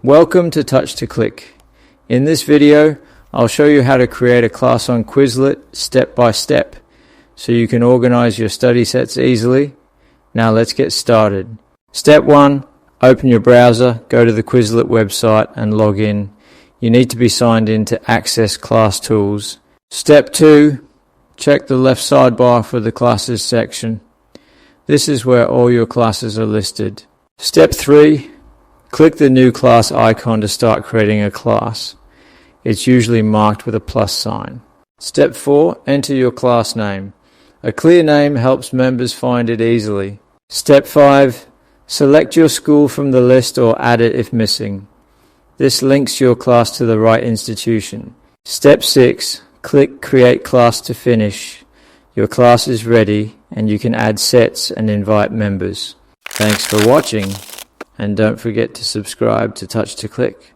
Welcome to Touch to Click. In this video, I'll show you how to create a class on Quizlet step by step, so you can organize your study sets easily. Now let's get started. Step 1, open your browser, go to the Quizlet website and log in. You need to be signed in to access class tools. Step 2, check the left sidebar for the classes section. This is where all your classes are listed. Step 3, click the new class icon to start creating a class. It's usually marked with a plus sign. Step 4, enter your class name. A clear name helps members find it easily. Step 5, select your school from the list or add it if missing. This links your class to the right institution. Step 6, click Create Class to finish. Your class is ready and you can add sets and invite members. Thanks for watching, and don't forget to subscribe to Touch to Click.